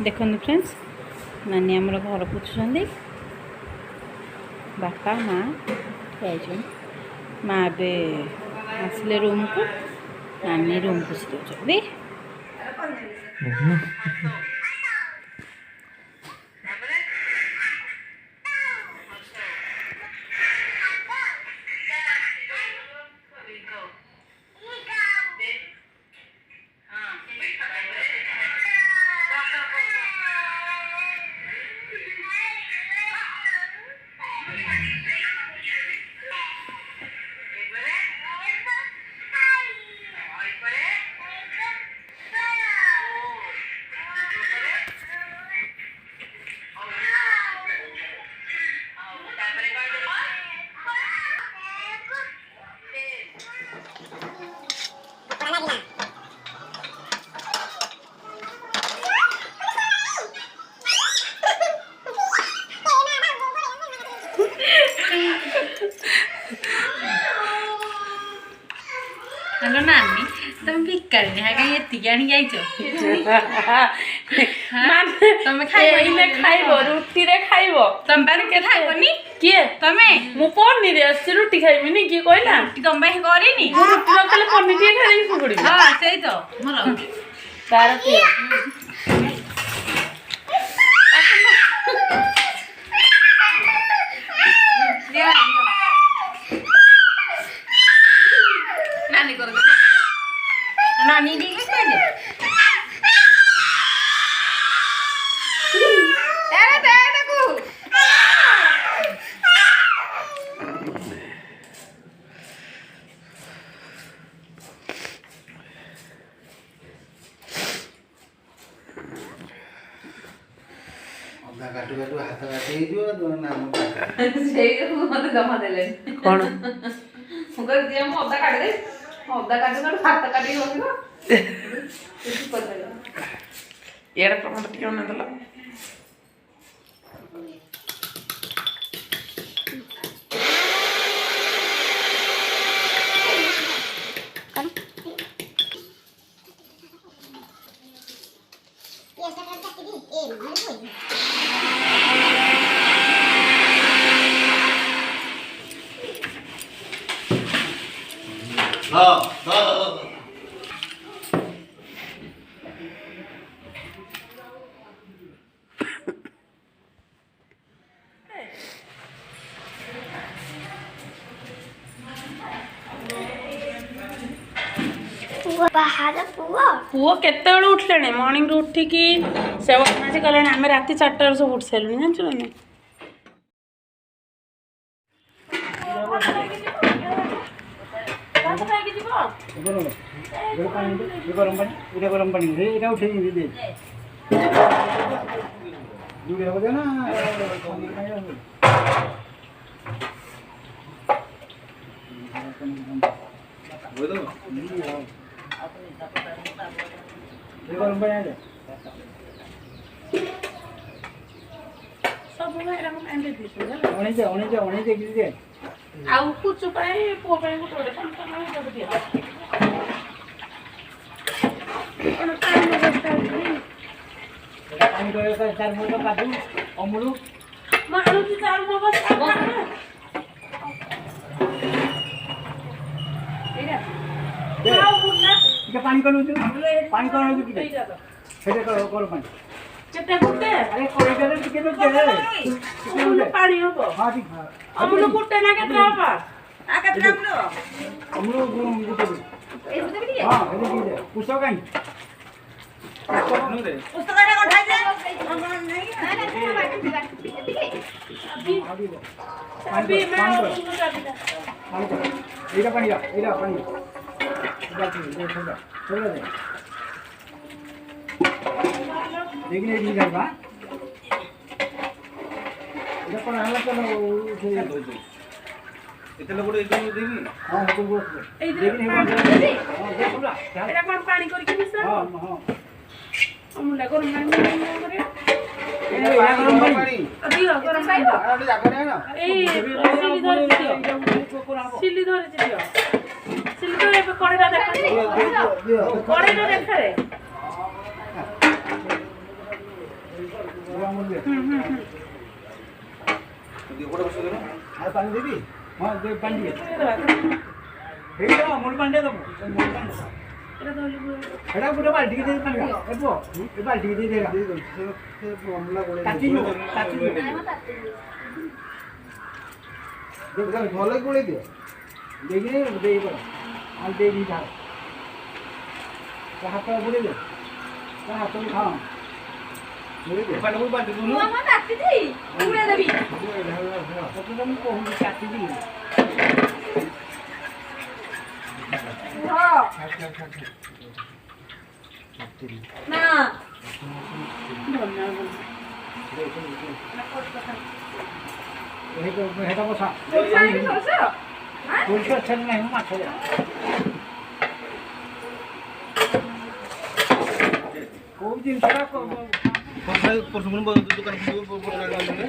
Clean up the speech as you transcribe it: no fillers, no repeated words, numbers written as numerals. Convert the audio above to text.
देखो फ्रेंड्स नानी आमर घर पोछुंट बापा माँ खाई माँ ए आसिले रूम को नानी रूम पोछि दौरान हेलो नानी तुम भिकार है कहीं एतिक आनी जाइछ तुम खाइबो खाइबो रुटी रे खाइबो तुम बार के खाइबोनी किए तमे मु पनीर अछि रुटी खाइबिनी की कहला रुटी तुम बाई करिनी रुटी रखले पनीर टी खाइ सुगुडी हां सेई तो मोर तार के नानी कर नानी दी के दे अरे दे देखो अदा काटू काटू हाथ काटी दियो तो नाम सेई को मते जमा देले कोन मुकर दिया मु अदा काट दे अदा काट काट हाथ काटी होइबो किछु कर दे एड़ा टमाटर क्यों न दला बाहर पुओ केते उठले मॉर्निंग रू उठिकी सेवा मासी कले आम राति 4 सब उठ सारे जानचु ना गरम पानी ये उठे दे दूर हो ना गरम पानी आ सब में एंड दिस ओने दे आउ कुछ पाए पो पाए को तोड़े हम तो नहीं कर दिया और पानी में बसता है पानी गयो का चार मोटा काटू अमरू मारू की चार में बसता है आओ बुना के पानी करू पानी करू की फेरे करो पानी केते गुटे अरे कोई करे टिके तो दे पानी होबो हां ठीक है अमलो गुटे ना केते होबा आ केते अमरू गुटे ए गुटे भी हां ये दे पुछो काई पुस्तक रे उठाई दे हम नहीं अभी मैं एटा पानी छोड़ दे देखने दी करबा इधर पर हला चलो उठे दो इतने लोग इधर देवी हां तो वो देखने हां देखो ना एटा कोन पानी करके मिसा हां हां अमुला गरम पानी करे ए गरम पानी अभी गरम पानी अरे जाको ना ए सिली धरे पे कड़ेरा देखा कड़ेरा देखा रे আর পানি দিবি হ্যাঁ দে পানি দিয়ে এই তো মূল পানি দেবো মূল পানি এটা পুরো বালতি দিয়ে পানি দেবো এই বালতি দিয়ে দে মামলা করে কাটি দেখ ভালো করে দে দেখি দেই বড় আর দেই দি দাও হাত বুড়ে দে হাত খাও বুড়ে দে পানি বুড়ে বালতি দুনো মামা কাটি দি পুরে দেবি আমি কখন কাটি দিই না এটা বসা কোথায় সরছো পরিষ্কার ছেলে নাই মাছ হয়ে কোন জিনিসটা কোথায় পরশুদিন দোকান আমি